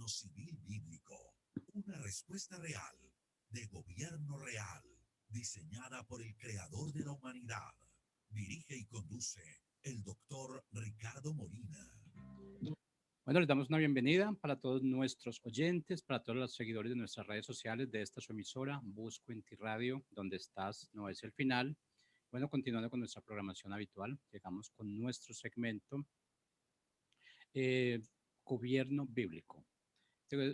Civil Bíblico, una respuesta real de gobierno real, diseñada por el creador de la humanidad. Dirige y conduce el doctor Ricardo Molina. Bueno, les damos una bienvenida para todos nuestros oyentes, para todos los seguidores de nuestras redes sociales de esta su emisora, Busco en Ti Radio, donde estás, no es el final. Bueno, continuando con nuestra programación habitual, llegamos con nuestro segmento Gobierno Bíblico.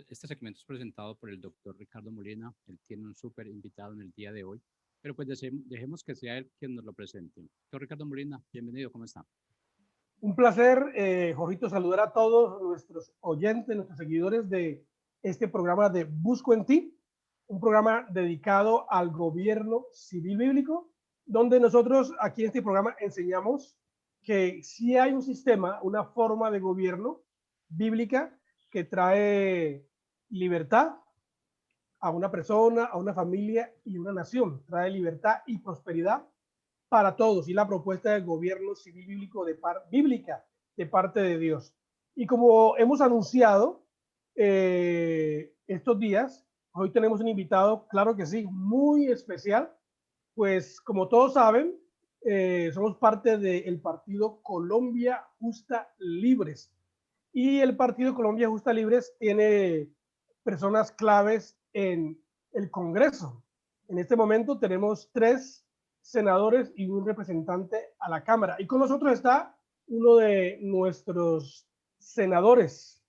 Este segmento es presentado por el doctor Ricardo Molina. Él tiene un súper invitado en el día de hoy, pero pues dejemos que sea él quien nos lo presente. Doctor Ricardo Molina, bienvenido, ¿cómo está? Un placer, Jorgito, saludar a todos nuestros oyentes, nuestros seguidores de este programa de Busco en Ti, un programa dedicado al gobierno civil bíblico, donde nosotros aquí en este programa enseñamos que sí hay un sistema, una forma de gobierno bíblica que trae libertad a una persona, a una familia y una nación, trae libertad y prosperidad para todos, y la propuesta del gobierno civil bíblico bíblica de parte de Dios. Y como hemos anunciado estos días, hoy tenemos un invitado, claro que sí, muy especial, pues como todos saben, somos parte del partido Colombia Justa Libres, y el partido Colombia Justa Libres tiene personas claves en el Congreso. En este momento tenemos 3 senadores y un representante a la Cámara. Y con nosotros está uno de nuestros senadores.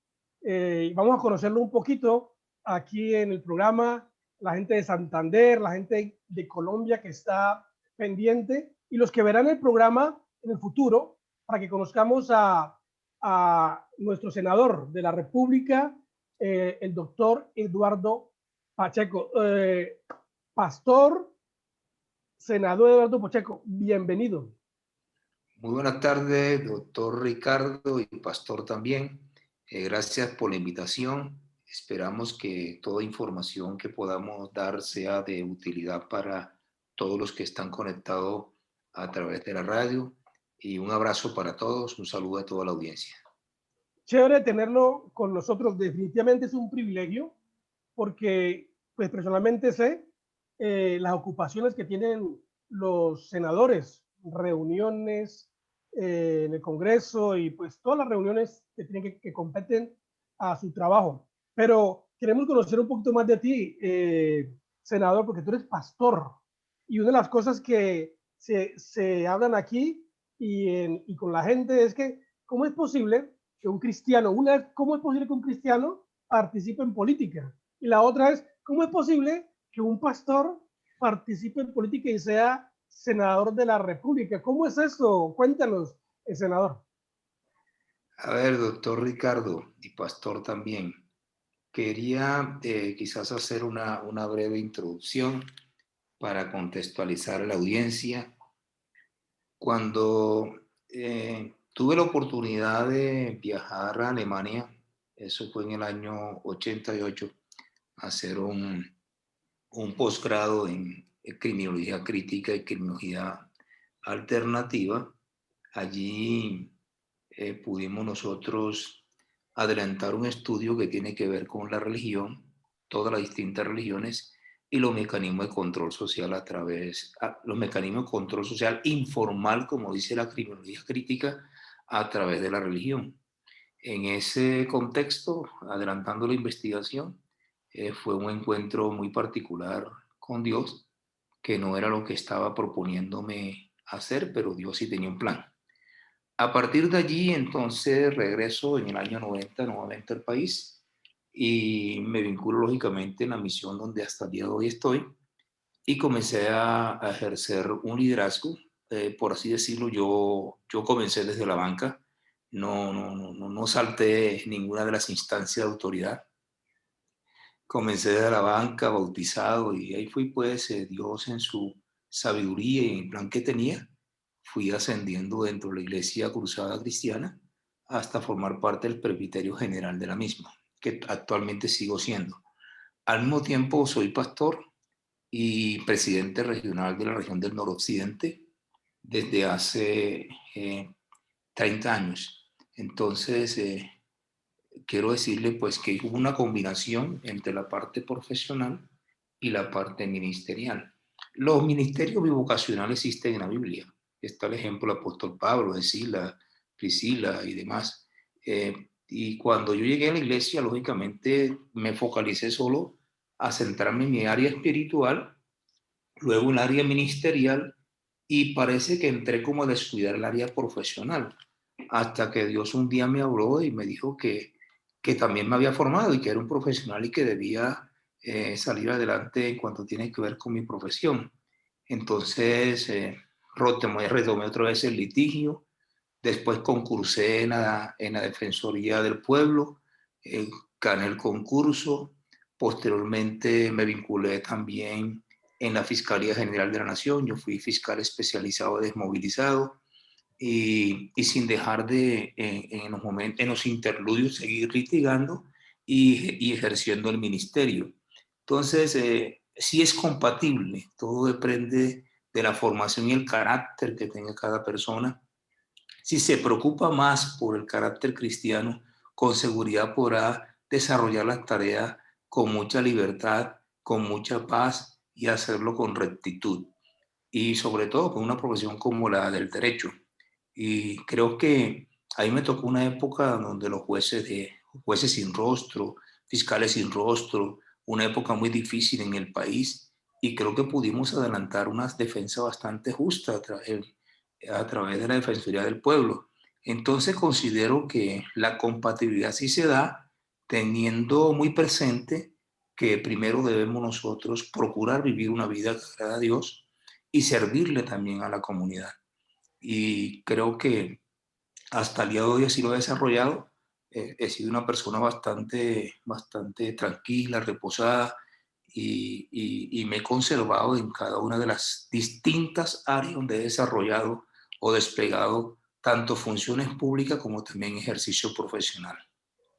Vamos a conocerlo un poquito aquí en el programa, la gente de Santander, la gente de Colombia que está pendiente y los que verán el programa en el futuro para que conozcamos a nuestro senador de la República, el doctor Eduardo Pacheco. Pastor, senador Eduardo Pacheco, bienvenido. Muy buenas tardes, doctor Ricardo y pastor también. Gracias por la invitación. Esperamos que toda información que podamos dar sea de utilidad para todos los que están conectados a través de la radio. Y un abrazo para todos, un saludo a toda la audiencia. Chévere tenerlo con nosotros, definitivamente es un privilegio, porque pues personalmente sé las ocupaciones que tienen los senadores, reuniones en el Congreso y pues todas las reuniones que tienen que competen a su trabajo. Pero queremos conocer un poquito más de ti, senador, porque tú eres pastor. Y una de las cosas que se hablan aquí y con la gente es que, ¿cómo es posible que un cristiano, cómo es posible que un cristiano participe en política? Y la otra es, ¿cómo es posible que un pastor participe en política y sea senador de la República? ¿Cómo es eso? Cuéntanos, senador. A ver, doctor Ricardo y pastor también, quería quizás hacer una breve introducción para contextualizar a la audiencia. Cuando tuve la oportunidad de viajar a Alemania, eso fue en el año 88, hacer un posgrado en criminología crítica y criminología alternativa. Allí pudimos nosotros adelantar un estudio que tiene que ver con la religión, todas las distintas religiones y los mecanismos de control social los mecanismos de control social informal, como dice la criminología crítica, a través de la religión. En ese contexto, adelantando la investigación, fue un encuentro muy particular con Dios, que no era lo que estaba proponiéndome hacer, pero Dios sí tenía un plan. A partir de allí, entonces, regreso en el año 90 nuevamente al país y me vinculo lógicamente en la misión donde hasta el día de hoy estoy y comencé a ejercer un liderazgo, por así decirlo. Yo comencé desde la banca, no salté ninguna de las instancias de autoridad. Comencé desde la banca, bautizado, y ahí fui pues Dios en su sabiduría y en el plan que tenía, fui ascendiendo dentro de la Iglesia Cruzada Cristiana hasta formar parte del presbiterio general de la misma, que actualmente sigo siendo. Al mismo tiempo soy pastor y presidente regional de la región del noroccidente desde hace 30 años. Entonces, quiero decirle pues que hubo una combinación entre la parte profesional y la parte ministerial. Los ministerios bivocacionales existen en la Biblia. Está el ejemplo del apóstol Pablo, de Sila, Priscila y demás. Y cuando yo llegué a la iglesia, lógicamente me focalicé solo a centrarme en mi área espiritual, luego en el área ministerial, y parece que entré como a descuidar el área profesional, hasta que Dios un día me habló y me dijo que también me había formado y que era un profesional y que debía salir adelante en cuanto tiene que ver con mi profesión. Entonces, retomé otra vez el litigio, después concursé en la Defensoría del Pueblo, gané el concurso, posteriormente me vinculé también en la Fiscalía General de la Nación, yo fui fiscal especializado desmovilizado, y sin dejar de en los momentos, en los interludios, seguir litigando y ejerciendo el ministerio. Entonces, sí es compatible, todo depende de la formación y el carácter que tenga cada persona. Si se preocupa más por el carácter cristiano, con seguridad podrá desarrollar las tareas con mucha libertad, con mucha paz y hacerlo con rectitud. Y sobre todo con una profesión como la del derecho. Y creo que ahí me tocó una época donde los jueces sin rostro, fiscales sin rostro, una época muy difícil en el país, y creo que pudimos adelantar una defensa bastante justa a través de la Defensoría del Pueblo. Entonces considero que la compatibilidad sí se da teniendo muy presente que primero debemos nosotros procurar vivir una vida que agrada a Dios y servirle también a la comunidad. Y creo que hasta el día de hoy así lo he desarrollado. He sido una persona bastante tranquila, reposada, y me he conservado en cada una de las distintas áreas donde he desarrollado o desplegado tanto funciones públicas como también ejercicio profesional.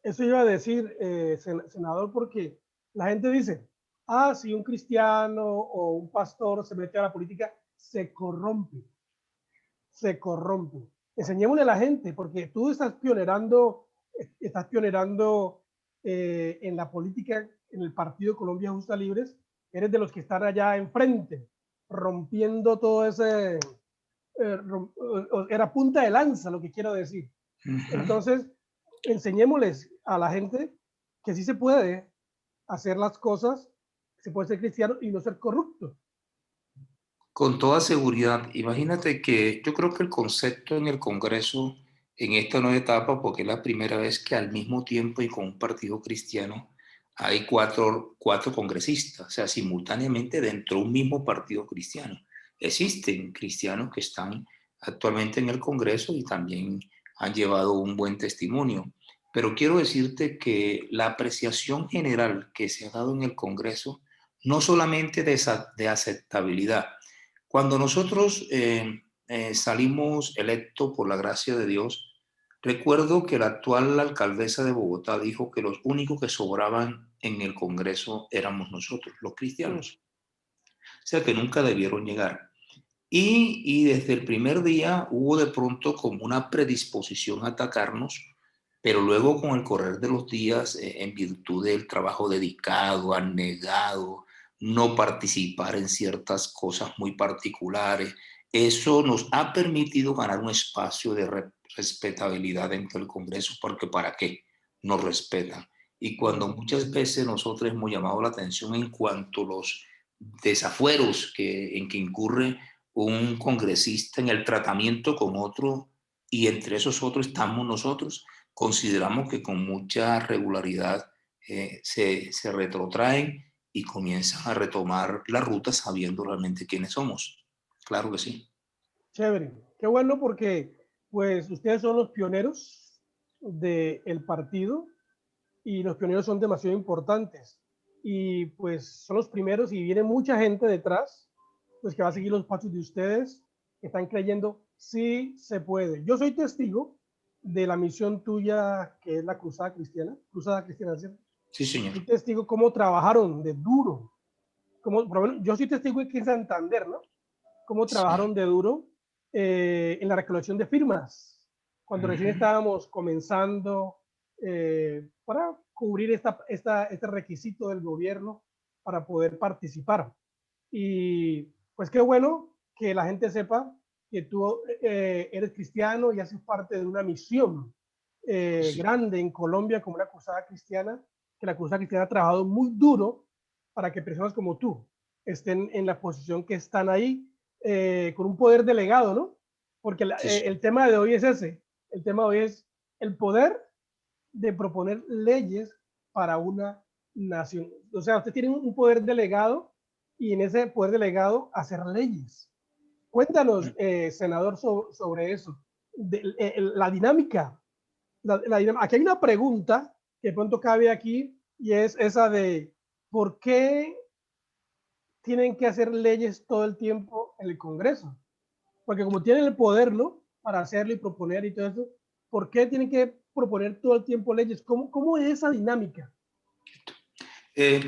Eso iba a decir, senador, porque la gente dice, ah, si un cristiano o un pastor se mete a la política, se corrompe, se corrompe. Enseñémosle a la gente, porque tú estás pionerando en la política, en el Partido Colombia Justa Libres, eres de los que están allá enfrente, rompiendo todo ese, era punta de lanza, lo que quiero decir. Entonces, enseñémosles a la gente que sí se puede hacer las cosas, se puede ser cristiano y no ser corrupto. Con toda seguridad, imagínate que yo creo que el concepto en el Congreso en esta nueva etapa, porque es la primera vez que al mismo tiempo y con un partido cristiano hay cuatro congresistas, o sea, simultáneamente dentro de un mismo partido cristiano. Existen cristianos que están actualmente en el Congreso y también han llevado un buen testimonio. Pero quiero decirte que la apreciación general que se ha dado en el Congreso, no solamente de aceptabilidad. Cuando nosotros salimos electos por la gracia de Dios, recuerdo que la actual alcaldesa de Bogotá dijo que los únicos que sobraban en el Congreso éramos nosotros, los cristianos. O sea que nunca debieron llegar. Y desde el primer día hubo de pronto como una predisposición a atacarnos, pero luego con el correr de los días, en virtud del trabajo dedicado, abnegado, no participar en ciertas cosas muy particulares, eso nos ha permitido ganar un espacio de respetabilidad dentro del Congreso, porque ¿para qué? Nos respetan. Y cuando muchas veces nosotros hemos llamado la atención en cuanto a los desafueros en que incurre un congresista en el tratamiento con otro, y entre esos otros estamos nosotros, consideramos que con mucha regularidad se retrotraen y comienzan a retomar la ruta sabiendo realmente quiénes somos. Claro que sí. Chévere. Qué bueno porque pues ustedes son los pioneros del partido y los pioneros son demasiado importantes. Y pues son los primeros y viene mucha gente detrás, pues que va a seguir los pasos de ustedes, que están creyendo, sí se puede. Yo soy testigo de la misión tuya, que es la Cruzada Cristiana, ¿cierto? Sí, señor. Soy testigo cómo trabajaron de duro. Como, por lo menos, yo soy testigo aquí en Santander, ¿no? Cómo trabajaron de duro en la recolección de firmas. Cuando recién estábamos comenzando para cubrir este requisito del gobierno para poder participar. Y pues qué bueno que la gente sepa que tú eres cristiano y haces parte de una misión Sí. grande en Colombia como la Cruzada Cristiana, que la Cruzada Cristiana ha trabajado muy duro para que personas como tú estén en la posición que están ahí, con un poder delegado, ¿no? Porque Sí. el tema de hoy es ese, el tema de hoy es el poder de proponer leyes para una nación. O sea, usted tiene un poder delegado y en ese poder delegado hacer leyes. Cuéntanos, senador, sobre eso, la dinámica. Aquí hay una pregunta que de pronto cabe aquí y es esa de ¿por qué tienen que hacer leyes todo el tiempo en el Congreso? Porque como tienen el poder, ¿no? Para hacerlo y proponer y todo eso, ¿por qué tienen que proponer todo el tiempo leyes? ¿Cómo es esa dinámica?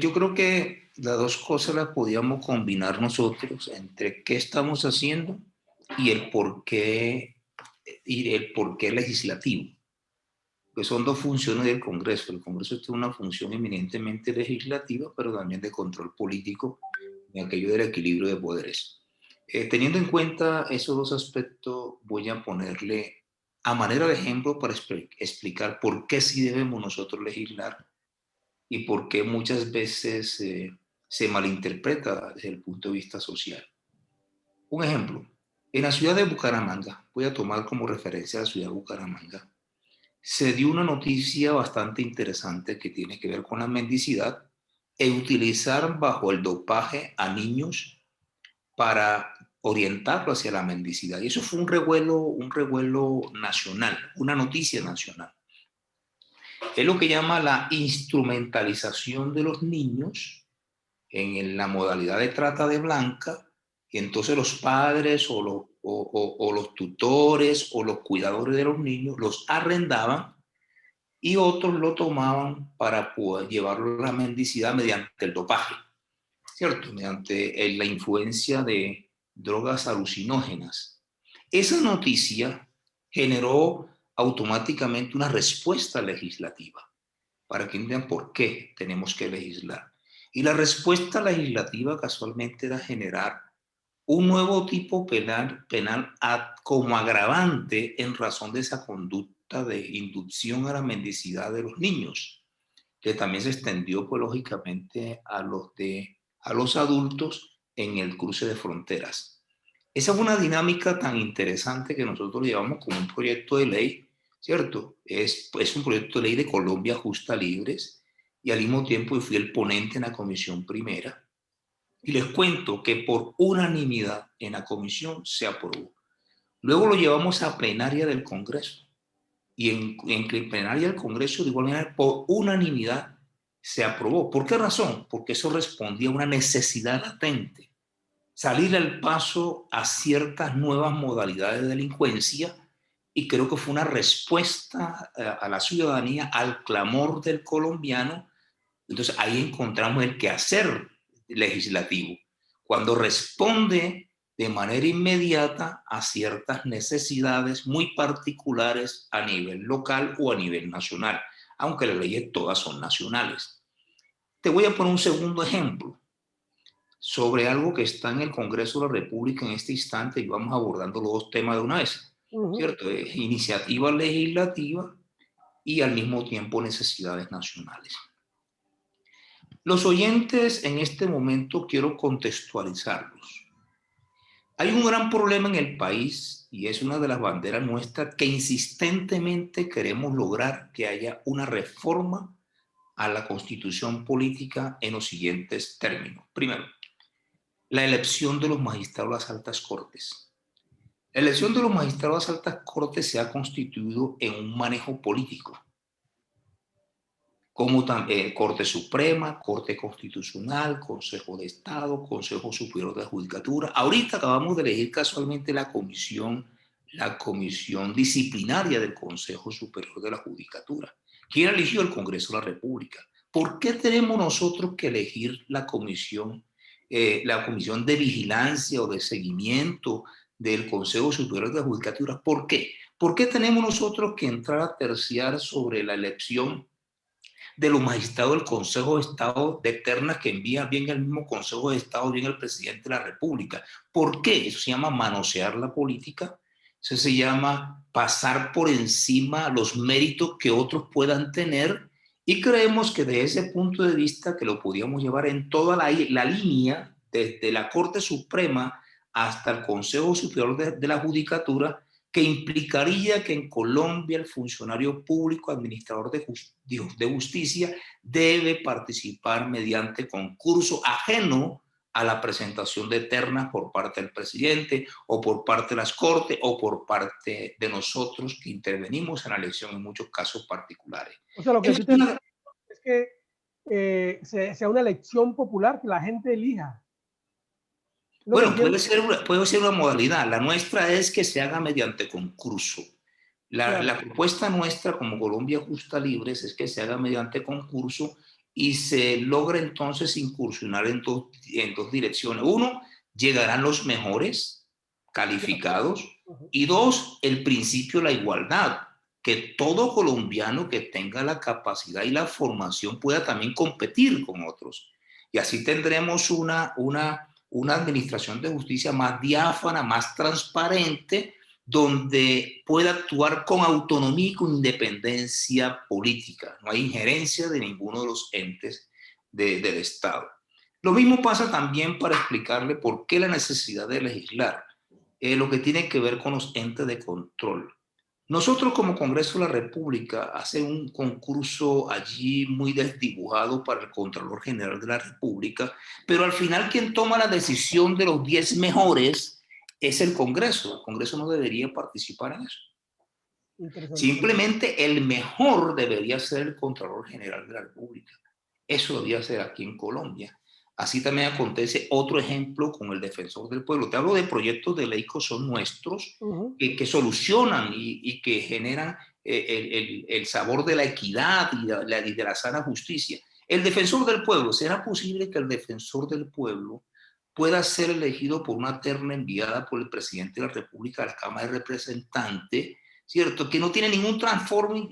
Yo creo que las dos cosas las podíamos combinar nosotros entre qué estamos haciendo y el porqué legislativo, que son dos funciones del Congreso. El Congreso tiene una función eminentemente legislativa, pero también de control político en aquello del equilibrio de poderes. Teniendo en cuenta esos dos aspectos, voy a ponerle a manera de ejemplo para explicar por qué sí debemos nosotros legislar y por qué muchas veces se malinterpreta desde el punto de vista social. Un ejemplo, en la ciudad de Bucaramanga, voy a tomar como referencia la ciudad de Bucaramanga, se dio una noticia bastante interesante que tiene que ver con la mendicidad e utilizar bajo el dopaje a niños para orientarlo hacia la mendicidad. Y eso fue un revuelo nacional, una noticia nacional. Es lo que llama la instrumentalización de los niños en la modalidad de trata de blanca, y entonces los padres o los tutores o los cuidadores de los niños los arrendaban y otros lo tomaban para poder llevarlo a la mendicidad mediante el dopaje, ¿cierto? Mediante la influencia de drogas alucinógenas. Esa noticia generó automáticamente una respuesta legislativa para que entiendan por qué tenemos que legislar. Y la respuesta legislativa casualmente era generar un nuevo tipo penal como agravante en razón de esa conducta de inducción a la mendicidad de los niños, que también se extendió pues, lógicamente a los adultos en el cruce de fronteras. Esa fue una dinámica tan interesante que nosotros llevamos como un proyecto de ley, ¿cierto? Es un proyecto de ley de Colombia Justa Libres y al mismo tiempo yo fui el ponente en la comisión primera. Y les cuento que por unanimidad en la comisión se aprobó. Luego lo llevamos a plenaria del Congreso. Y en plenaria del Congreso, de igual manera, por unanimidad se aprobó. ¿Por qué razón? Porque eso respondía a una necesidad latente. Salir al paso a ciertas nuevas modalidades de delincuencia, y creo que fue una respuesta a la ciudadanía, al clamor del colombiano. Entonces ahí encontramos el quehacer legislativo, cuando responde de manera inmediata a ciertas necesidades muy particulares a nivel local o a nivel nacional, aunque las leyes todas son nacionales. Te voy a poner un segundo ejemplo sobre algo que está en el Congreso de la República en este instante y vamos abordando los dos temas de una vez, ¿cierto? Iniciativa legislativa y al mismo tiempo necesidades nacionales. Los oyentes en este momento quiero contextualizarlos. Hay un gran problema en el país y es una de las banderas nuestras que insistentemente queremos lograr que haya una reforma a la constitución política en los siguientes términos. Primero, la elección de los magistrados de las altas cortes. La elección de los magistrados de las altas cortes se ha constituido en un manejo político, como también Corte Suprema, Corte Constitucional, Consejo de Estado, Consejo Superior de la Judicatura. Ahorita acabamos de elegir casualmente la comisión disciplinaria del Consejo Superior de la Judicatura. ¿Quién eligió? El Congreso de la República. ¿Por qué tenemos nosotros que elegir la comisión de vigilancia o de seguimiento del Consejo Superior de la Judicatura? ¿Por qué? ¿Por qué tenemos nosotros que entrar a terciar sobre la elección de los magistrados del Consejo de Estado de ternas que envía bien el mismo Consejo de Estado, bien el presidente de la República? ¿Por qué? Eso se llama manosear la política, eso se llama pasar por encima los méritos que otros puedan tener, y creemos que desde ese punto de vista que lo podíamos llevar en toda la línea, desde la Corte Suprema hasta el Consejo Superior de la Judicatura, que implicaría que en Colombia el funcionario público administrador de justicia debe participar mediante concurso ajeno a la presentación de ternas por parte del presidente o por parte de las Cortes o por parte de nosotros que intervenimos en la elección en muchos casos particulares. O sea, lo que tú te refieres es que sea una elección popular, que la gente elija. Bueno, puede ser una modalidad. La nuestra es que se haga mediante concurso. La propuesta nuestra como Colombia Justa Libres es que se haga mediante concurso y se logra entonces incursionar en dos direcciones. Uno, llegarán los mejores calificados, y dos, el principio de la igualdad, que todo colombiano que tenga la capacidad y la formación pueda también competir con otros. Y así tendremos una administración de justicia más diáfana, más transparente, donde pueda actuar con autonomía y con independencia política. No hay injerencia de ninguno de los entes del Estado. Lo mismo pasa también para explicarle por qué la necesidad de legislar, lo que tiene que ver con los entes de control. Nosotros como Congreso de la República hace un concurso allí muy desdibujado para el Contralor General de la República, pero al final quien toma la decisión de los 10 mejores es el Congreso. El Congreso no debería participar en eso. Simplemente el mejor debería ser el Contralor General de la República. Eso debería ser aquí en Colombia. Así también acontece otro ejemplo con el Defensor del Pueblo. Te hablo de proyectos de ley que son nuestros, que solucionan y que generan el sabor de la equidad y de la sana justicia. El Defensor del Pueblo, ¿será posible que el Defensor del Pueblo pueda ser elegido por una terna enviada por el presidente de la República a la Cámara de Representantes, ¿cierto? Que no tiene ningún trasfondo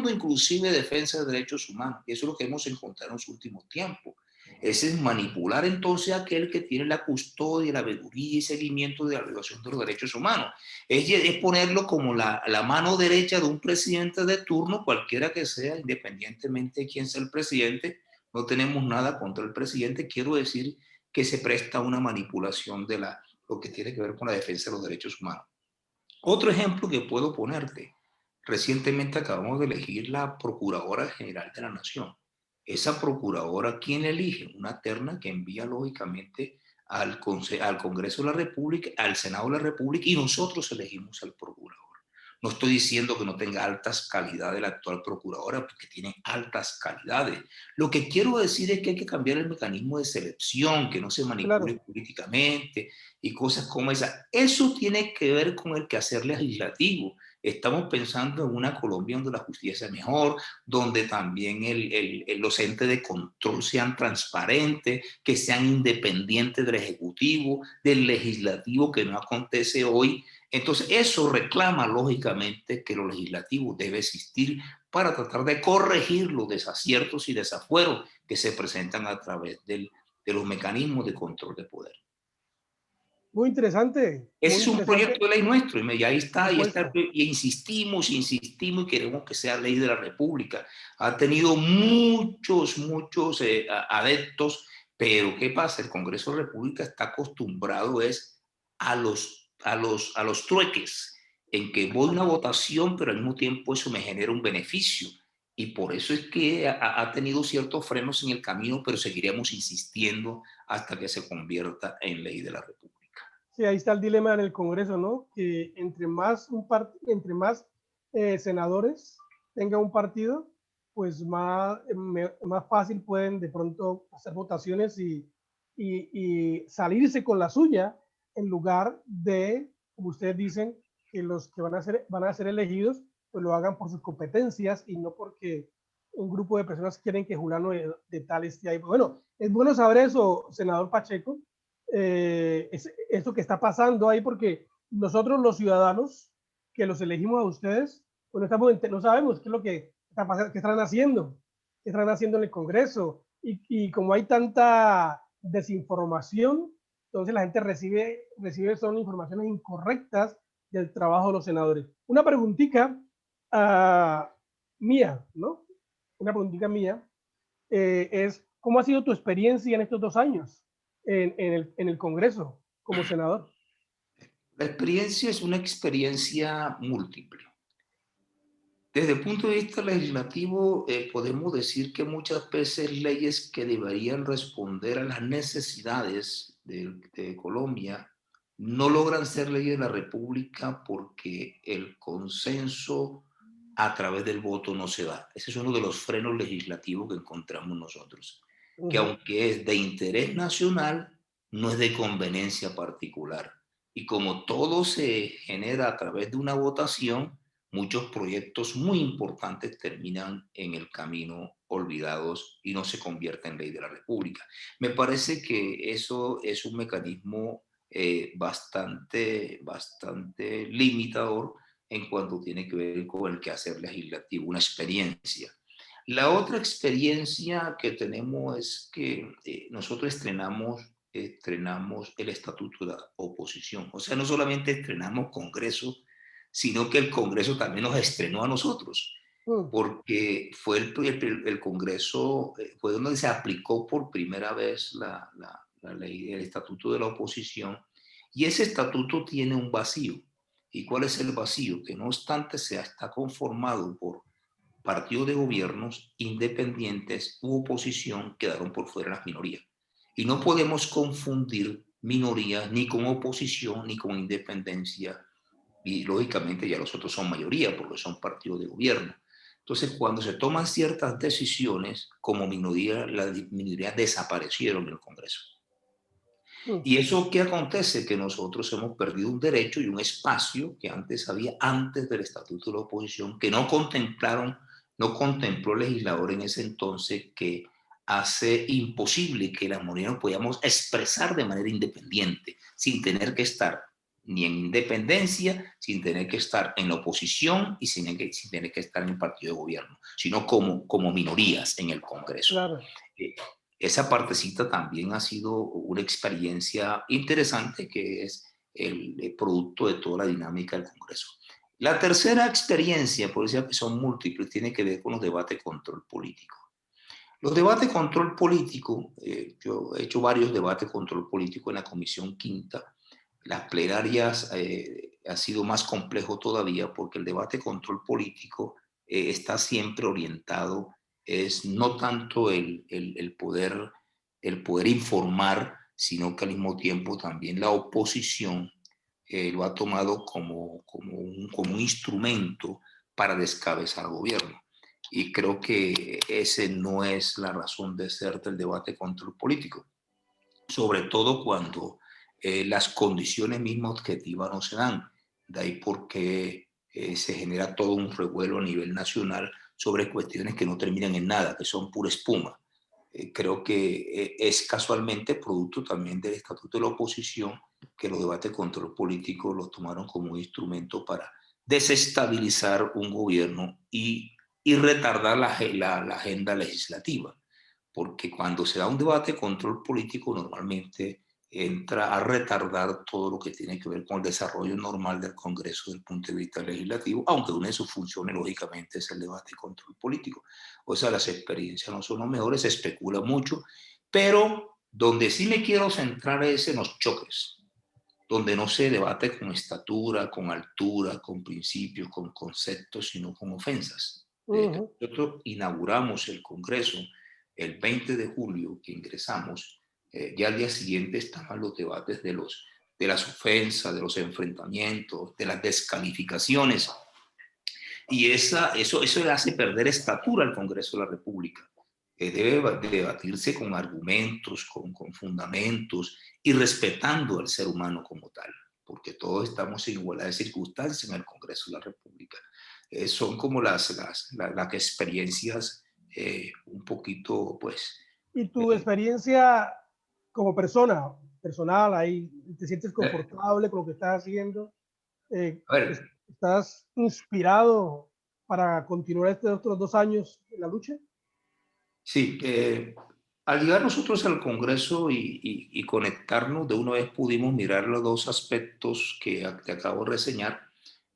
inclusive de defensa de derechos humanos? Y eso es lo que hemos encontrado en los últimos tiempos. Ese es manipular entonces a aquel que tiene la custodia, la veeduría y seguimiento de la violación de los derechos humanos. Es ponerlo como la mano derecha de un presidente de turno, cualquiera que sea, independientemente de quién sea el presidente. No tenemos nada contra el presidente. Quiero decir que se presta una manipulación de lo que tiene que ver con la defensa de los derechos humanos. Otro ejemplo que puedo ponerte. Recientemente acabamos de elegir la Procuradora General de la Nación. Esa procuradora, ¿quién elige? Una terna que envía lógicamente al Congreso de la República, al Senado de la República, y nosotros elegimos al procurador. No estoy diciendo que no tenga altas calidades la actual procuradora, porque tiene altas calidades. Lo que quiero decir es que hay que cambiar el mecanismo de selección, que no se manipule políticamente y cosas como esa. Eso tiene que ver con el quehacer legislativo. Estamos pensando en una Colombia donde la justicia sea mejor, donde también los entes de control sean transparentes, que sean independientes del Ejecutivo, del Legislativo, que no acontece hoy. Entonces, eso reclama lógicamente que lo legislativo debe existir para tratar de corregir los desaciertos y desafueros que se presentan a través de los mecanismos de control de poder. Muy interesante. Ese es un proyecto de ley nuestro, y ahí está, y insistimos y queremos que sea ley de la República. Ha tenido muchos adeptos, pero ¿qué pasa? El Congreso de la República está acostumbrado a los trueques, en que voy a una votación, pero al mismo tiempo eso me genera un beneficio. Y por eso es que ha tenido ciertos frenos en el camino, pero seguiremos insistiendo hasta que se convierta en ley de la República. Sí, ahí está el dilema en el Congreso, ¿no? Que entre más senadores tenga un partido, pues más fácil pueden de pronto hacer votaciones y salirse con la suya, en lugar de, como ustedes dicen, que los que van a ser elegidos, pues lo hagan por sus competencias y no porque un grupo de personas quieren que Julano de tal esté ahí. Bueno, es bueno saber eso, senador Pacheco. Esto que está pasando ahí, porque nosotros los ciudadanos que los elegimos a ustedes, pues no sabemos qué es lo que está pasando, qué están haciendo en el Congreso. Y como hay tanta desinformación, entonces la gente recibe son informaciones incorrectas del trabajo de los senadores. Una preguntita mía, ¿no? Una preguntita mía es, ¿cómo ha sido tu experiencia en estos 2 años en el Congreso como senador? La experiencia es una experiencia múltiple. Desde el punto de vista legislativo, podemos decir que muchas veces leyes que deberían responder a las necesidades de Colombia no logran ser leyes de la República porque el consenso a través del voto no se da. Ese es uno de los frenos legislativos que encontramos nosotros, que aunque es de interés nacional, no es de conveniencia particular. Y como todo se genera a través de una votación, muchos proyectos muy importantes terminan en el camino olvidados y no se convierten en ley de la República. Me parece que eso es un mecanismo bastante limitador en cuanto tiene que ver con el quehacer legislativo, una experiencia. La otra experiencia que tenemos es que nosotros estrenamos el estatuto de la oposición. O sea, no solamente estrenamos Congreso, sino que el Congreso también nos estrenó a nosotros, porque fue el Congreso, fue donde se aplicó por primera vez la ley, el estatuto de la oposición, y ese estatuto tiene un vacío. ¿Y cuál es el vacío? Que no obstante está conformado por partidos de gobiernos independientes u oposición, quedaron por fuera las minorías. Y no podemos confundir minorías ni con oposición ni con independencia, y lógicamente ya los otros son mayoría porque son partidos de gobierno. Entonces, cuando se toman ciertas decisiones, como minoría, las minorías desaparecieron en el Congreso. ¿Y eso qué acontece? Que nosotros hemos perdido un derecho y un espacio que antes había, antes del Estatuto de la Oposición, que no contempló el legislador en ese entonces, que hace imposible que las minorías nos podamos expresar de manera independiente, sin tener que estar ni en independencia, sin tener que estar en la oposición y sin tener que estar en el partido de gobierno, sino como minorías en el Congreso. Claro. Esa partecita también ha sido una experiencia interesante, que es el producto de toda la dinámica del Congreso. La tercera experiencia, por eso que son múltiples, tiene que ver con los debates de control político. Los debates de control político, yo he hecho varios debates de control político en la Comisión Quinta. Las plenarias ha sido más complejo todavía, porque el debate de control político está siempre orientado, es no tanto el poder informar, sino que al mismo tiempo también la oposición lo ha tomado como un instrumento para descabezar al gobierno. Y creo que ese no es la razón de ser del debate de control político, sobre todo cuando las condiciones mismas objetivas no se dan. De ahí porque se genera todo un revuelo a nivel nacional sobre cuestiones que no terminan en nada, que son pura espuma. Creo que es casualmente producto también del Estatuto de la Oposición, que los debates de control político los tomaron como un instrumento para desestabilizar un gobierno y retardar la agenda legislativa. Porque cuando se da un debate de control político, normalmente entra a retardar todo lo que tiene que ver con el desarrollo normal del Congreso desde el punto de vista legislativo, aunque una de sus funciones, lógicamente, es el debate de control político. O sea, las experiencias no son las mejores, se especula mucho, pero donde sí me quiero centrar es en los choques, donde no se debate con estatura, con altura, con principios, con conceptos, sino con ofensas. Nosotros inauguramos el Congreso el 20 de julio que ingresamos, ya al día siguiente estaban los debates de las ofensas, de los enfrentamientos, de las descalificaciones. Y eso le hace perder estatura al Congreso de la República. Debe debatirse con argumentos, con fundamentos y respetando al ser humano como tal, porque todos estamos en igualdad de circunstancias en el Congreso de la República. Son como las experiencias un poquito, pues... ¿Y tu experiencia como personal, ahí, te sientes confortable con lo que estás haciendo? A ver, ¿Estás inspirado para continuar estos otros 2 años en la lucha? Sí, al llegar nosotros al Congreso y conectarnos, de una vez pudimos mirar los dos aspectos que te acabo de reseñar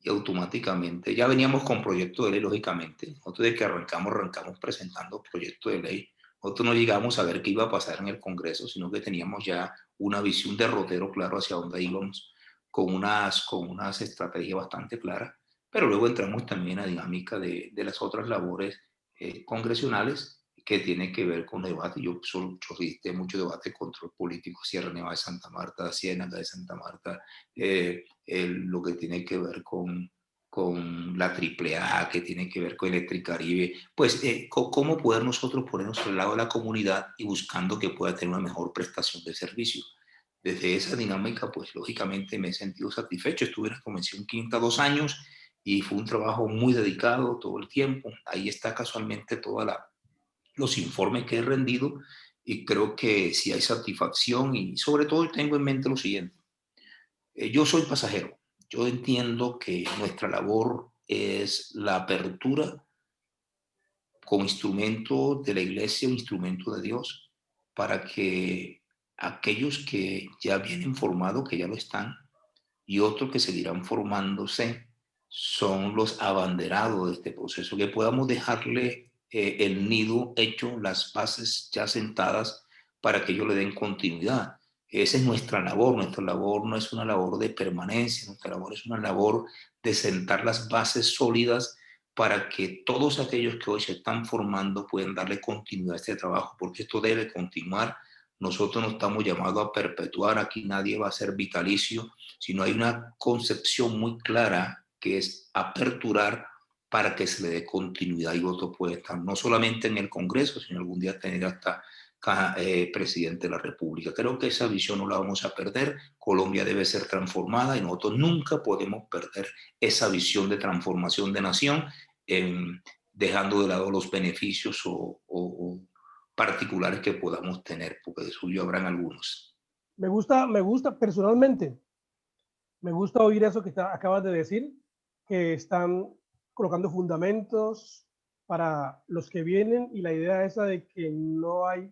y automáticamente ya veníamos con proyecto de ley, lógicamente. Nosotros de que arrancamos presentando proyecto de ley. Nosotros no llegamos a ver qué iba a pasar en el Congreso, sino que teníamos ya una visión derrotero claro hacia dónde íbamos, con unas estrategias bastante claras. Pero luego entramos también a la dinámica de las otras labores congresionales que tiene que ver con debate. Yo registré mucho debate, control político, Sierra Nevada de Santa Marta, Ciénaga de Santa Marta, lo que tiene que ver con la AAA, que tiene que ver con Electricaribe, pues cómo poder nosotros ponernos al lado de la comunidad y buscando que pueda tener una mejor prestación de servicio. Desde esa dinámica, pues lógicamente me he sentido satisfecho. Estuve en la Convención Quinta 2 años y fue un trabajo muy dedicado todo el tiempo. Ahí está casualmente toda los informes que he rendido y creo que sí hay satisfacción y sobre todo tengo en mente lo siguiente. Yo soy pasajero. Yo entiendo que nuestra labor es la apertura como instrumento de la iglesia, un instrumento de Dios, para que aquellos que ya vienen formados, que ya lo están, y otros que seguirán formándose, son los abanderados de este proceso, que podamos dejarle el nido hecho, las bases ya sentadas para que ellos le den continuidad. Esa es nuestra labor. Nuestra labor no es una labor de permanencia, nuestra labor es una labor de sentar las bases sólidas para que todos aquellos que hoy se están formando puedan darle continuidad a este trabajo, porque esto debe continuar. Nosotros no estamos llamados a perpetuar, aquí nadie va a ser vitalicio, sino hay una concepción muy clara que es aperturar para que se le dé continuidad y voto puede estar no solamente en el Congreso, sino algún día tener hasta presidente de la República. Creo que esa visión no la vamos a perder. Colombia debe ser transformada y nosotros nunca podemos perder esa visión de transformación de nación, dejando de lado los beneficios o particulares que podamos tener, porque de suyo habrán algunos. Me gusta personalmente, me gusta oír eso que acabas de decir, que están colocando fundamentos para los que vienen y la idea esa de que no hay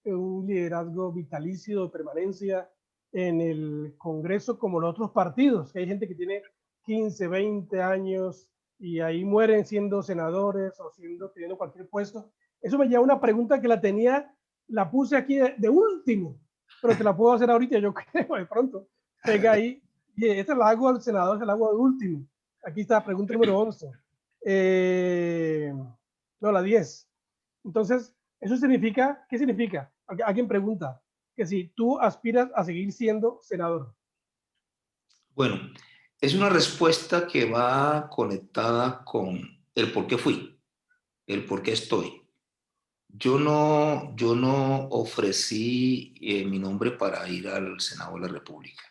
un liderazgo vitalicio de permanencia en el Congreso como los otros partidos, que hay gente que tiene 15, 20 años y ahí mueren siendo senadores o teniendo cualquier puesto. Eso me lleva a una pregunta que la puse aquí de último, pero te la puedo hacer ahorita, yo creo, de pronto. Pega ahí, y esta la hago al senador, se la hago de último. Aquí está, pregunta número 11. No, la 10. Entonces, ¿eso significa, qué significa? Alguien pregunta que si tú aspiras a seguir siendo senador. Bueno, es una respuesta que va conectada con el por qué fui, el por qué estoy. Yo no ofrecí mi nombre para ir al Senado de la República.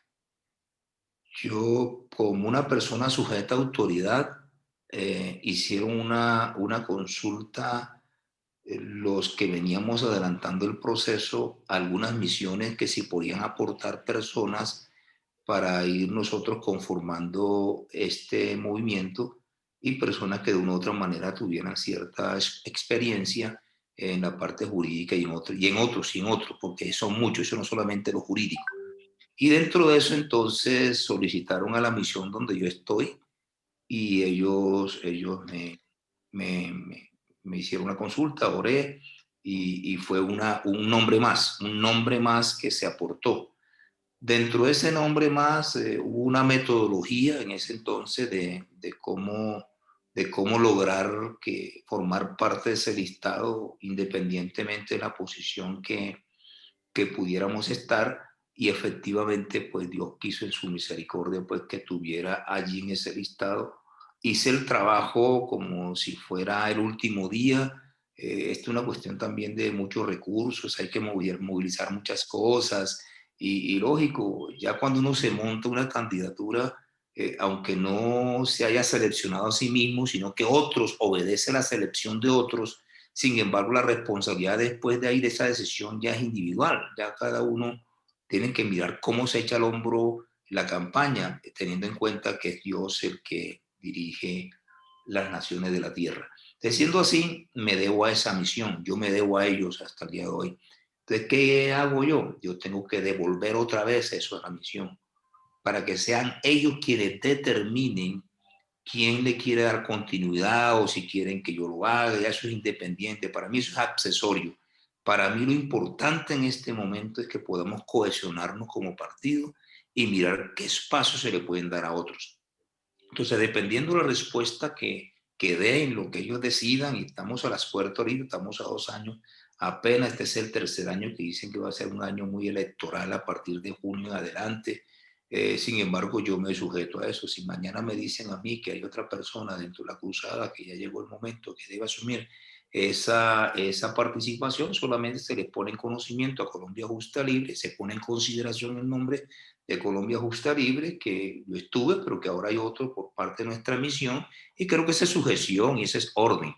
Yo, como una persona sujeta a autoridad, hicieron una consulta los que veníamos adelantando el proceso, algunas misiones que si podían aportar personas para ir nosotros conformando este movimiento y personas que de una u otra manera tuvieran cierta experiencia en la parte jurídica y en otros, porque son muchos, eso no solamente lo jurídico. Y dentro de eso entonces solicitaron a la misión donde yo estoy y ellos me hicieron una consulta, oré y fue un nombre más que se aportó. Dentro de ese nombre más hubo una metodología en ese entonces de cómo lograr formar parte de ese listado independientemente de la posición que pudiéramos estar y efectivamente pues Dios quiso en su misericordia pues que tuviera allí en ese listado. Hice el trabajo como si fuera el último día. Esto es una cuestión también de muchos recursos, hay que movilizar muchas cosas y lógico, ya cuando uno se monta una candidatura, aunque no se haya seleccionado a sí mismo, sino que otros obedecen la selección de otros, sin embargo, la responsabilidad después de ahí de esa decisión ya es individual, ya cada uno tiene que mirar cómo se echa al hombro la campaña, teniendo en cuenta que es Dios el que dirige las naciones de la tierra. Entonces, siendo así, me debo a esa misión, yo me debo a ellos hasta el día de hoy. Entonces, ¿qué hago yo? Yo tengo que devolver otra vez eso a la misión, para que sean ellos quienes determinen quién le quiere dar continuidad o si quieren que yo lo haga. Ya eso es independiente, para mí eso es accesorio. Para mí lo importante en este momento es que podamos cohesionarnos como partido y mirar qué espacios se le pueden dar a otros. Entonces, dependiendo de la respuesta que den, lo que ellos decidan, y estamos a las puertas ahorita, estamos a 2 años, apenas este es el tercer año que dicen que va a ser un año muy electoral a partir de junio en adelante. Sin embargo, yo me sujeto a eso. Si mañana me dicen a mí que hay otra persona dentro de la cruzada que ya llegó el momento que debe asumir esa participación, solamente se le pone en conocimiento a Colombia Justa Libre, se pone en consideración el nombre de Colombia Justa Libre, que yo estuve, pero que ahora hay otro por parte de nuestra misión, y creo que esa es sujeción y ese es orden,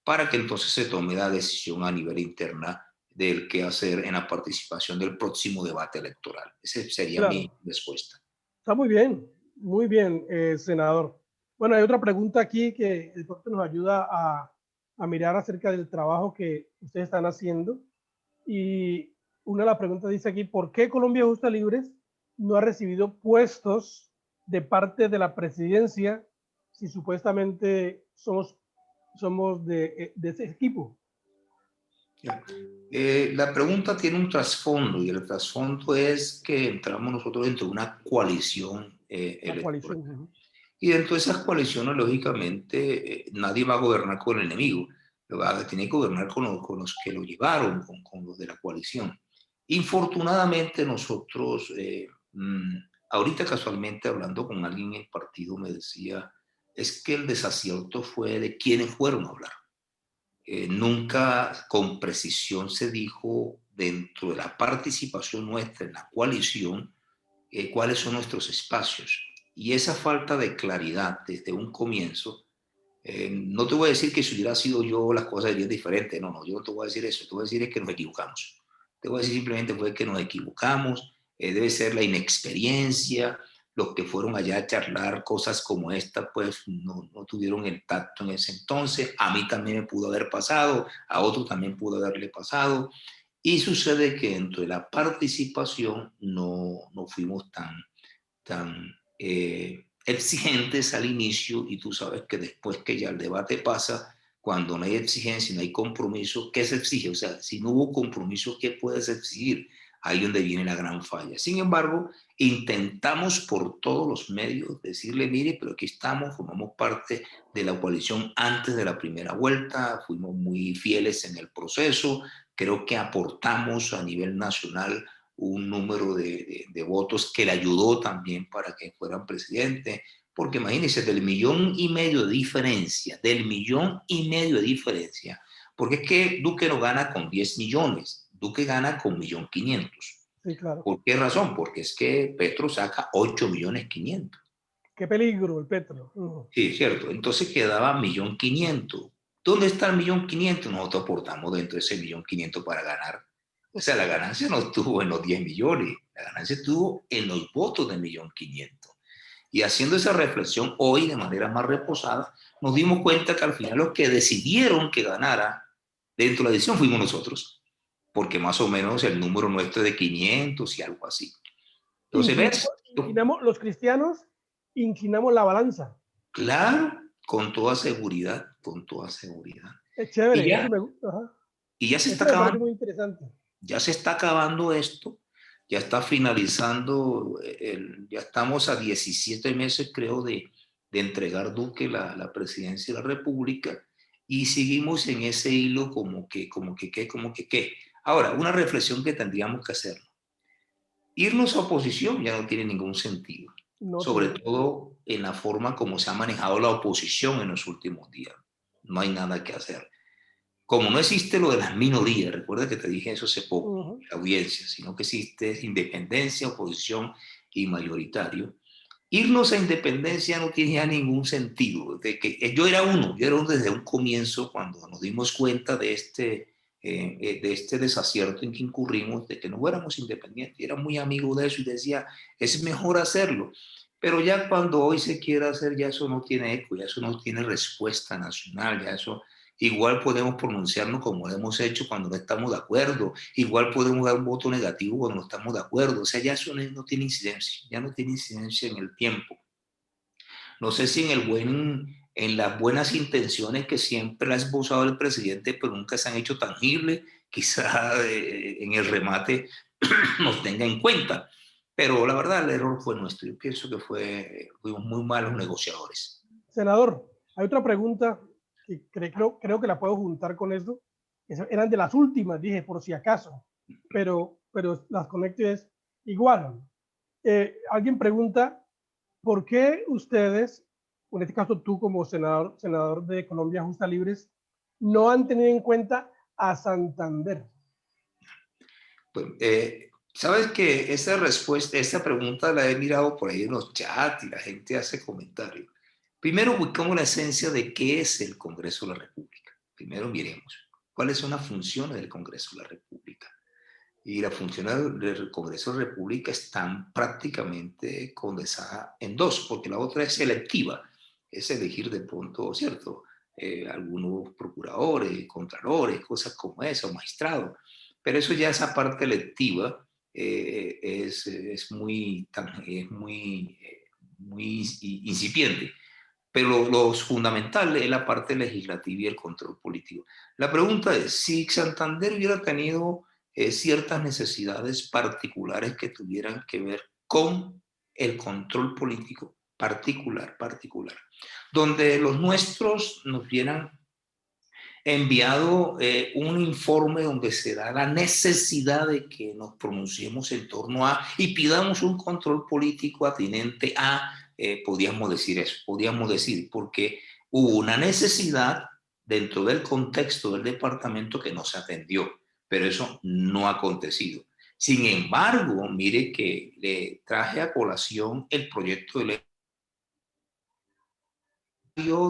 para que entonces se tome la decisión a nivel interna del qué hacer en la participación del próximo debate electoral. Esa sería mi Claro, respuesta. está muy bien, senador. Bueno, hay otra pregunta aquí que el doctor nos ayuda a mirar acerca del trabajo que ustedes están haciendo. Y una de las preguntas dice aquí, ¿por qué Colombia Justa Libres no ha recibido puestos de parte de la presidencia si supuestamente somos de ese equipo? La pregunta tiene un trasfondo, y el trasfondo es que entramos nosotros dentro de una coalición La electoral. coalición. Y dentro de esas coaliciones, lógicamente, nadie va a gobernar con el enemigo, tiene que gobernar con los que lo llevaron, con los de la coalición. Infortunadamente, nosotros, ahorita casualmente hablando con alguien en el partido, me decía, es que el desacierto fue de quienes fueron a hablar. Nunca con precisión se dijo dentro de la participación nuestra en la coalición cuáles son nuestros espacios. Y esa falta de claridad desde un comienzo, no te voy a decir que si hubiera sido yo las cosas serían diferentes, no, yo no te voy a decir eso, te voy a decir es que nos equivocamos. Te voy a decir simplemente fue que nos equivocamos, debe ser la inexperiencia, los que fueron allá a charlar cosas como esta, pues no tuvieron el tacto en ese entonces. A mí también me pudo haber pasado, a otro también pudo haberle pasado. Y sucede que dentro de la participación no fuimos tan exigentes al inicio, y tú sabes que después que ya el debate pasa, cuando no hay exigencia, no hay compromiso, ¿qué se exige? O sea, si no hubo compromiso, ¿qué puedes exigir? Ahí donde viene la gran falla. Sin embargo, intentamos por todos los medios decirle, mire, pero aquí estamos, formamos parte de la coalición antes de la primera vuelta, fuimos muy fieles en el proceso, creo que aportamos a nivel nacional un número de votos que le ayudó también para que fueran presidente, porque imagínense, del 1,5 millones de diferencia, porque es que Duque no gana con 10 millones, Duque gana con 1.500.000. Sí, claro. ¿Por qué razón? Porque es que Petro saca 8.500.000. Qué peligro el petro. Sí, cierto. Entonces quedaba 1.500.000. ¿Dónde está el 1.500.000? Nosotros aportamos dentro de ese 1.500.000 para ganar. O sea, la ganancia no estuvo en los 10 millones, la ganancia estuvo en los votos de 1.500.000. Y haciendo esa reflexión hoy de manera más reposada, nos dimos cuenta que al final los que decidieron que ganara dentro de la edición fuimos nosotros, porque más o menos el número nuestro es de 500 y algo así. Entonces, ¿ves? Los cristianos inclinamos la balanza. Claro, con toda seguridad, con toda seguridad. Es chévere, Y eso ya, me gusta. Ajá. y ya se está Eso me parece acabando. muy interesante. Ya se está acabando esto, ya está finalizando, ya estamos a 17 meses, creo, de entregar Duque la presidencia de la República, y seguimos en ese hilo como que. Ahora, una reflexión que tendríamos que hacer. Irnos a oposición ya no tiene ningún sentido, No sobre tiene. todo en la forma como se ha manejado la oposición en los últimos días. No hay nada que hacer. Como no existe lo de las minorías, recuerda que te dije eso hace poco, la audiencia, sino que existe independencia, oposición y mayoritario. Irnos a independencia no tiene ya ningún sentido. Yo era uno desde un comienzo, cuando nos dimos cuenta de este desacierto en que incurrimos, de que no fuéramos independientes. Era muy amigo de eso y decía, es mejor hacerlo. Pero ya cuando hoy se quiere hacer, ya eso no tiene eco, ya eso no tiene respuesta nacional, ya eso igual podemos pronunciarnos como lo hemos hecho cuando no estamos de acuerdo, igual podemos dar un voto negativo cuando no estamos de acuerdo, o sea, ya eso no tiene incidencia, ya no tiene incidencia en el tiempo. No sé si en las buenas intenciones que siempre ha esbozado el presidente, pero nunca se han hecho tangibles, quizá en el remate nos tenga en cuenta. Pero la verdad, el error fue nuestro. Yo pienso que fuimos muy malos negociadores. Senador, hay otra pregunta que creo que la puedo juntar con esto. Eran de las últimas, dije, por si acaso, pero las conecto y es igual. Alguien pregunta, ¿por qué ustedes, en este caso tú como senador de Colombia Justa Libres, no han tenido en cuenta a Santander? Pues, sabes que esa pregunta la he mirado por ahí en los chats y la gente hace comentarios. Primero buscamos la esencia de qué es el Congreso de la República. Primero miremos cuáles son las funciones del Congreso de la República. Y las funciones del Congreso de la República están prácticamente condensadas en dos, porque la otra es selectiva, es elegir de pronto, ¿cierto? Algunos procuradores, contralores, cosas como eso, magistrados. Pero eso ya, esa parte electiva es muy incipiente. Pero lo fundamental es la parte legislativa y el control político. La pregunta es, si Santander hubiera tenido ciertas necesidades particulares que tuvieran que ver con el control político particular, donde los nuestros nos hubieran enviado un informe donde se da la necesidad de que nos pronunciemos en torno a y pidamos un control político atinente a, podríamos decir eso, podríamos decir, porque hubo una necesidad dentro del contexto del departamento que no se atendió, pero eso no ha acontecido. Sin embargo, mire que le traje a colación el proyecto de ley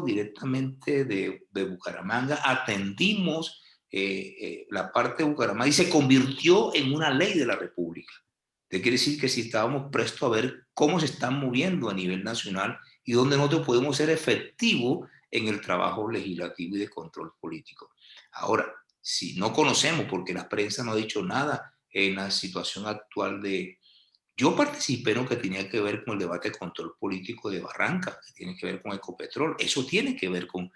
directamente de Bucaramanga, atendimos la parte de Bucaramanga y se convirtió en una ley de la República. Te quiere decir que si estábamos prestos a ver cómo se están moviendo a nivel nacional y dónde nosotros podemos ser efectivos en el trabajo legislativo y de control político. Ahora, si no conocemos, porque la prensa no ha dicho nada en la situación actual de... Yo participé en lo que tenía que ver con el debate de control político de Barranca, que tiene que ver con Ecopetrol, eso tiene que ver con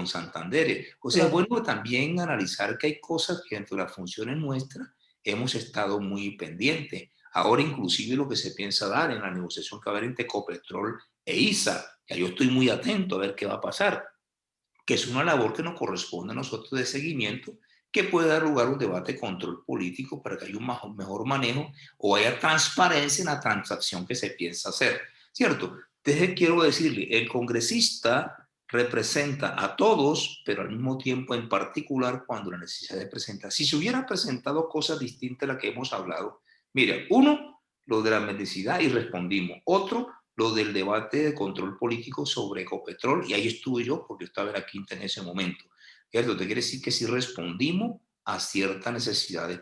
Santander. O sea, es bueno también analizar que hay cosas que dentro de las funciones nuestras hemos estado muy pendientes. Ahora inclusive lo que se piensa dar en la negociación que va a haber entre Ecopetrol e ISA, ya yo estoy muy atento a ver qué va a pasar, que es una labor que nos corresponde a nosotros de seguimiento, que puede dar lugar a un debate de control político para que haya un mejor manejo o haya transparencia en la transacción que se piensa hacer, ¿cierto? Entonces quiero decirle, el congresista representa a todos, pero al mismo tiempo en particular cuando la necesidad de presentar. Si se hubiera presentado cosas distintas a las que hemos hablado, mira, uno, lo de la mendicidad y respondimos. Otro, lo del debate de control político sobre Ecopetrol, y ahí estuve yo porque estaba en la Quinta en ese momento. Esto te quiere decir que sí respondimos a ciertas necesidades,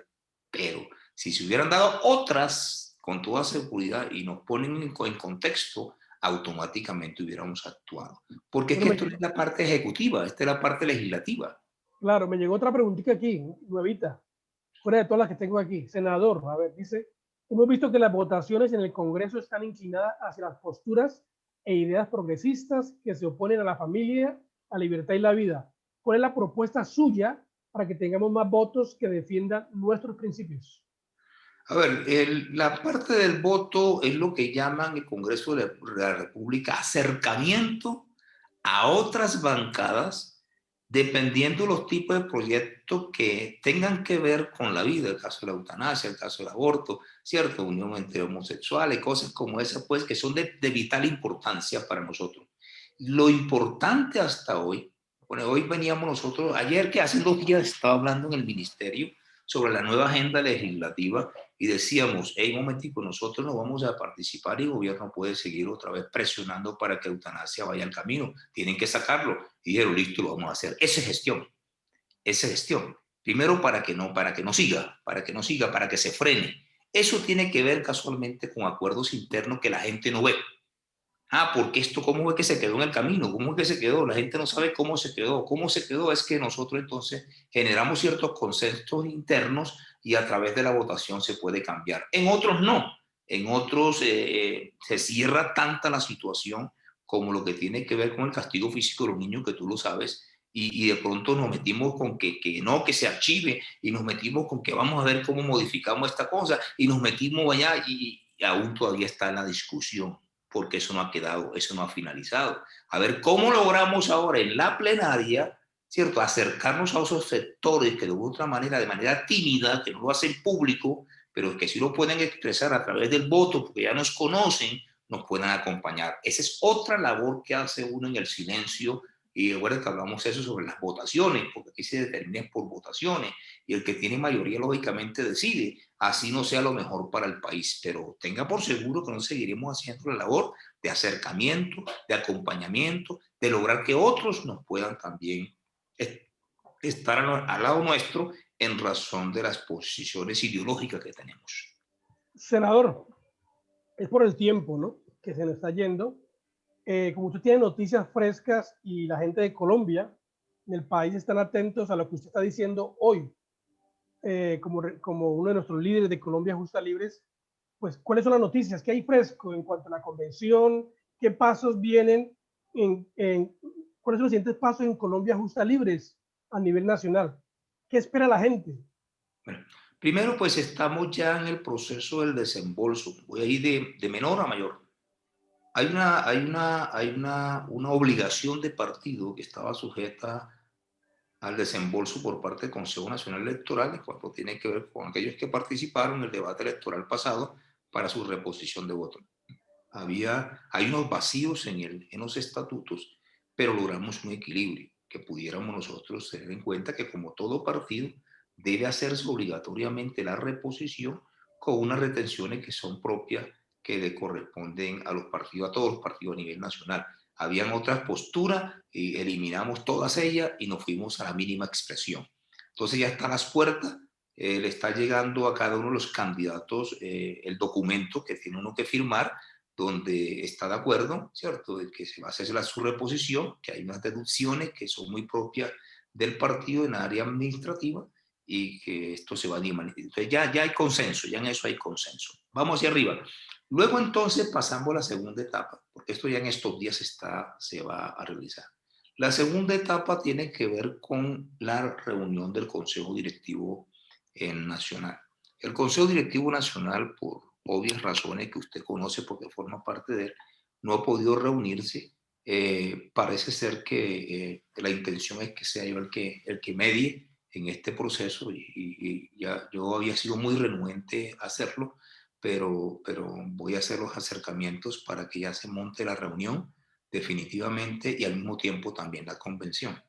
pero si se hubieran dado otras con toda seguridad y nos ponen en contexto, automáticamente hubiéramos actuado. Porque es que esto es la parte ejecutiva, esta es la parte legislativa. Claro, me llegó otra preguntita aquí, nuevita, fuera de todas las que tengo aquí. Senador, a ver, dice, hemos visto que las votaciones en el Congreso están inclinadas hacia las posturas e ideas progresistas que se oponen a la familia, a la libertad y la vida. ¿Cuál es la propuesta suya para que tengamos más votos que defiendan nuestros principios? A ver, la parte del voto es lo que llaman el Congreso de la República acercamiento a otras bancadas, dependiendo de los tipos de proyectos que tengan que ver con la vida, el caso de la eutanasia, el caso del aborto, ¿cierto? Unión entre homosexuales, cosas como esas, pues, que son de vital importancia para nosotros. Lo importante hasta hoy, bueno, hoy veníamos nosotros, ayer que hace 2 días estaba hablando en el ministerio sobre la nueva agenda legislativa y decíamos, hey, un momentico, nosotros no vamos a participar y el gobierno puede seguir otra vez presionando para que la eutanasia vaya al camino, tienen que sacarlo. Y dijeron, listo, lo vamos a hacer. Esa es gestión, esa es gestión. Primero para que no siga, para que se frene. Eso tiene que ver casualmente con acuerdos internos que la gente no ve. Porque esto, ¿cómo fue que se quedó en el camino? ¿Cómo es que se quedó? La gente no sabe cómo se quedó. ¿Cómo se quedó? Es que nosotros entonces generamos ciertos consensos internos y a través de la votación se puede cambiar. En otros no. En otros se cierra tanta la situación como lo que tiene que ver con el castigo físico de los niños, que tú lo sabes, y de pronto nos metimos con que no, que se archive, y nos metimos con que vamos a ver cómo modificamos esta cosa, y nos metimos allá y aún todavía está en la discusión, porque eso no ha quedado, eso no ha finalizado. A ver cómo logramos ahora en la plenaria, ¿cierto?, acercarnos a esos sectores que de otra manera, de manera tímida, que no lo hacen público, pero que sí lo pueden expresar a través del voto, porque ya nos conocen, nos puedan acompañar. Esa es otra labor que hace uno en el silencio. Y recuerda que hablamos eso sobre las votaciones, porque aquí se determina por votaciones, y el que tiene mayoría lógicamente decide, así no sea lo mejor para el país, pero tenga por seguro que no seguiremos haciendo la labor de acercamiento, de acompañamiento, de lograr que otros nos puedan también estar al lado nuestro en razón de las posiciones ideológicas que tenemos. Senador, es por el tiempo, ¿no?, que se nos está yendo. Como usted tiene noticias frescas y la gente de Colombia, en el país, están atentos a lo que usted está diciendo hoy, como uno de nuestros líderes de Colombia Justa Libres, pues, ¿cuáles son las noticias? ¿Qué hay fresco en cuanto a la convención? ¿Qué pasos vienen? ¿Cuáles son los siguientes pasos en Colombia Justa Libres a nivel nacional? ¿Qué espera la gente? Bueno, primero, pues estamos ya en el proceso del desembolso. Voy a ir de menor a mayor. Hay una obligación de partido que estaba sujeta al desembolso por parte del Consejo Nacional Electoral en cuanto tiene que ver con aquellos que participaron en el debate electoral pasado para su reposición de votos. Hay unos vacíos en los estatutos, pero logramos un equilibrio que pudiéramos nosotros tener en cuenta que, como todo partido, debe hacerse obligatoriamente la reposición con unas retenciones que son propias, que le corresponden a los partidos, a todos los partidos a nivel nacional. Habían otras posturas y eliminamos todas ellas y nos fuimos a la mínima expresión. Entonces ya está a las puertas, le está llegando a cada uno de los candidatos el documento que tiene uno que firmar, donde está de acuerdo, ¿cierto?, de que se va a hacer su reposición, que hay unas deducciones que son muy propias del partido en área administrativa y que esto se va a dirimir. Entonces ya hay consenso, ya en eso hay consenso. Vamos hacia arriba. Luego entonces pasamos a la segunda etapa, porque esto ya en estos días se va a realizar. La segunda etapa tiene que ver con la reunión del Consejo Directivo Nacional. El Consejo Directivo Nacional, por obvias razones que usted conoce porque forma parte de él, no ha podido reunirse. Parece ser que la intención es que sea yo el que medie en este proceso y ya yo había sido muy renuente a hacerlo, pero voy a hacer los acercamientos para que ya se monte la reunión definitivamente y al mismo tiempo también la convención.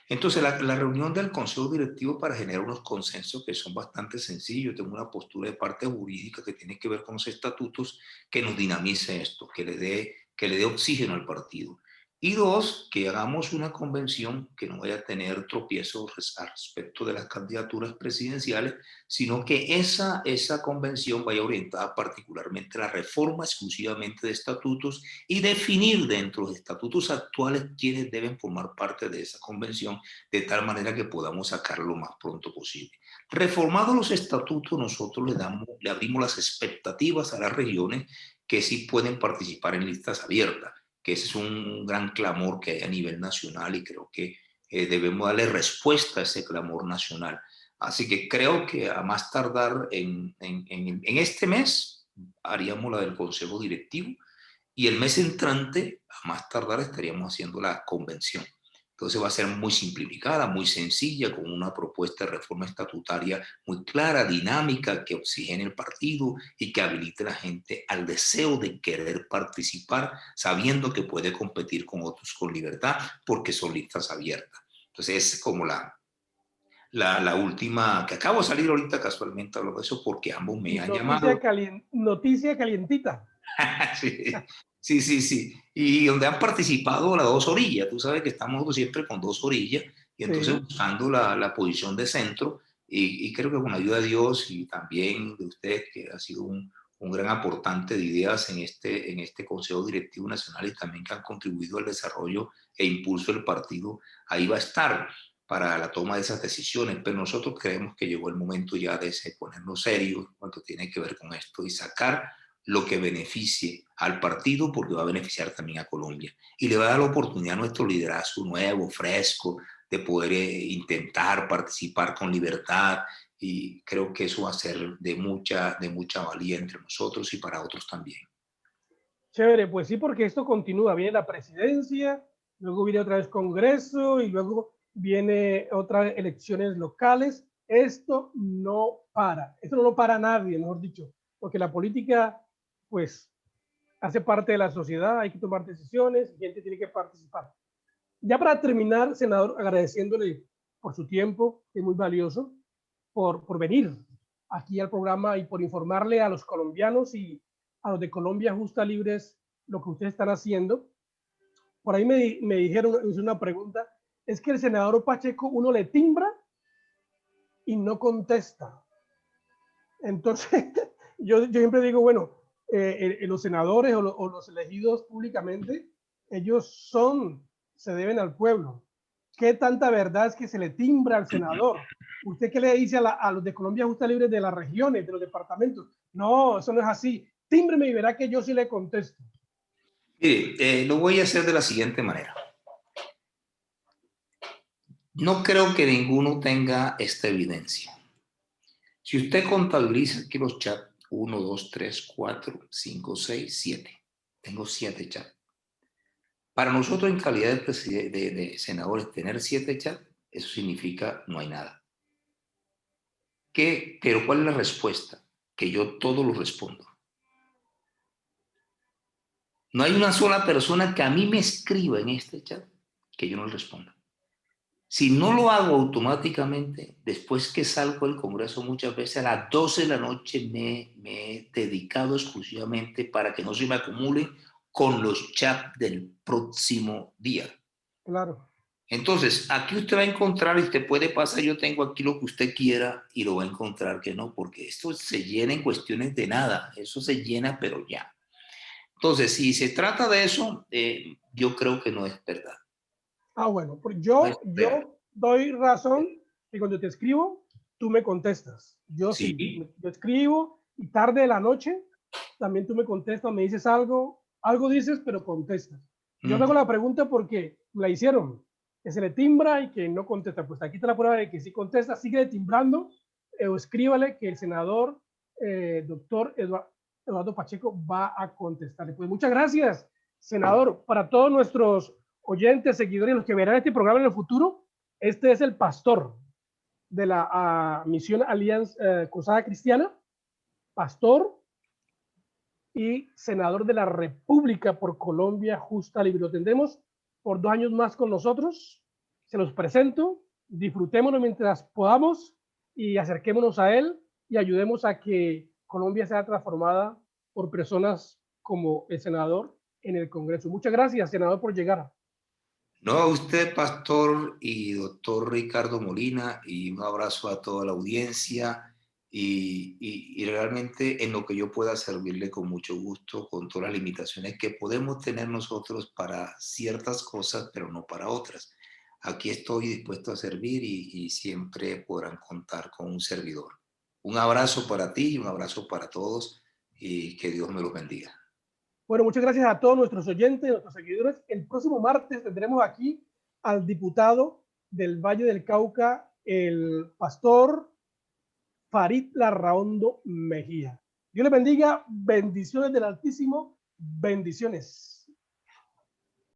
Entonces, la reunión del Consejo Directivo para generar unos consensos que son bastante sencillos. Tengo una postura de parte jurídica que tiene que ver con los estatutos, que nos dinamice esto, que le dé oxígeno al partido. Y dos, que hagamos una convención que no vaya a tener tropiezos al respecto de las candidaturas presidenciales, sino que esa convención vaya orientada particularmente a la reforma exclusivamente de estatutos y definir dentro de los estatutos actuales quiénes deben formar parte de esa convención, de tal manera que podamos sacarlo lo más pronto posible. Reformados los estatutos, nosotros le abrimos las expectativas a las regiones que sí pueden participar en listas abiertas, que ese es un gran clamor que hay a nivel nacional y creo que debemos darle respuesta a ese clamor nacional. Así que creo que a más tardar en este mes haríamos la del Consejo Directivo y el mes entrante, a más tardar, estaríamos haciendo la convención. Entonces va a ser muy simplificada, muy sencilla, con una propuesta de reforma estatutaria muy clara, dinámica, que oxigene el partido y que habilite a la gente al deseo de querer participar, sabiendo que puede competir con otros con libertad, porque son listas abiertas. Entonces es como la última, que acabo de salir ahorita casualmente, hablo de eso porque ambos me han llamado. Noticia calientita. Sí. Y donde han participado las dos orillas. Tú sabes que estamos siempre con dos orillas y entonces buscando la posición de centro y creo que con la ayuda de Dios y también de usted, que ha sido un un gran aportante de ideas en este Consejo Directivo Nacional y también que han contribuido al desarrollo e impulso del partido, ahí va a estar para la toma de esas decisiones, pero nosotros creemos que llegó el momento ya de ponernos serios cuando tiene que ver con esto y sacar lo que beneficie al partido, porque va a beneficiar también a Colombia y le va a dar la oportunidad a nuestro liderazgo nuevo, fresco, de poder intentar participar con libertad, y creo que eso va a ser de mucha valía entre nosotros y para otros también. Chévere, pues sí, porque esto continúa, viene la presidencia, luego viene otra vez Congreso y luego viene otras elecciones locales. Esto no para, esto no lo para nadie, mejor dicho, porque la política pues hace parte de la sociedad, hay que tomar decisiones, gente tiene que participar. Ya para terminar, senador, agradeciéndole por su tiempo, que es muy valioso, por venir aquí al programa y por informarle a los colombianos y a los de Colombia Justa Libres lo que ustedes están haciendo. Por ahí me dijeron, hice una pregunta, es que el senador Pacheco uno le timbra y no contesta. Entonces, yo siempre digo, bueno, los senadores o los elegidos públicamente, ellos se deben al pueblo. ¿Qué tanta verdad es que se le timbra al senador? ¿Usted qué le dice a los de Colombia Justa Libre de las regiones, de los departamentos? No, eso no es así. Tímbreme y verá que yo sí le contesto. Mire, lo voy a hacer de la siguiente manera. No creo que ninguno tenga esta evidencia. Si usted contabiliza aquí los chats, 1, 2, 3, 4, 5, 6, 7. Tengo 7 chats. Para nosotros en calidad de senadores, tener 7 chats, eso significa no hay nada. Pero ¿cuál es la respuesta? Que yo todo lo respondo. No hay una sola persona que a mí me escriba en este chat que yo no le responda. Si no lo hago automáticamente, después que salgo del Congreso muchas veces a las 12 de la noche me he dedicado exclusivamente para que no se me acumulen con los chats del próximo día. Claro. Entonces, aquí usted va a encontrar, y usted puede pasar, yo tengo aquí lo que usted quiera y lo va a encontrar que no, porque esto se llena en cuestiones de nada, eso se llena pero ya. Entonces, si se trata de eso, yo creo que no es verdad. Ah, bueno, pues yo doy razón que cuando te escribo, tú me contestas. Yo sí, yo escribo y tarde de la noche, también tú me contestas, me dices algo dices, pero contestas. Yo me hago la pregunta porque la hicieron, que se le timbra y que no contesta. Pues aquí está la prueba de que sí contesta, sigue timbrando, o escríbale que el senador doctor Eduardo Pacheco va a contestarle. Pues muchas gracias, senador. Para todos nuestros oyentes, seguidores, los que verán este programa en el futuro, este es el pastor de la Misión Alianza Cruzada Cristiana, pastor y senador de la República por Colombia Justa Libre. Lo tendremos por 2 años más con nosotros. Se los presento, disfrutémonos mientras podamos y acerquémonos a él y ayudemos a que Colombia sea transformada por personas como el senador en el Congreso. Muchas gracias, senador, por llegar. No, a usted, pastor y doctor Ricardo Molina, y un abrazo a toda la audiencia y realmente en lo que yo pueda servirle con mucho gusto, con todas las limitaciones que podemos tener nosotros para ciertas cosas, pero no para otras. Aquí estoy dispuesto a servir y siempre podrán contar con un servidor. Un abrazo para ti y un abrazo para todos y que Dios me los bendiga. Bueno, muchas gracias a todos nuestros oyentes, nuestros seguidores. El próximo martes tendremos aquí al diputado del Valle del Cauca, el pastor Farid Larraondo Mejía. Dios les bendiga, bendiciones del Altísimo, bendiciones.